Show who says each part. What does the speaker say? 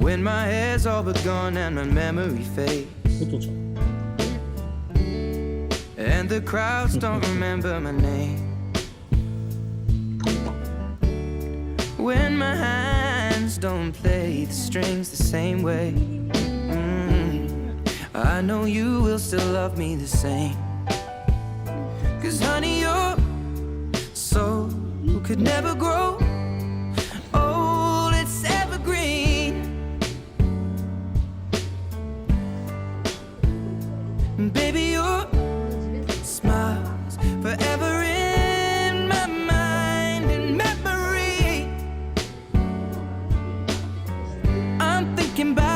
Speaker 1: When my hair's all but gone and my memory fades,
Speaker 2: 音ちゃん
Speaker 1: and the crowds don't remember my name. When my hands don't play the strings the same way, I know you will still love me the same. 'Cause honey, your soul could never grow old, it's evergreen. Baby, your smile's forever in my mind and memory. I'm thinking about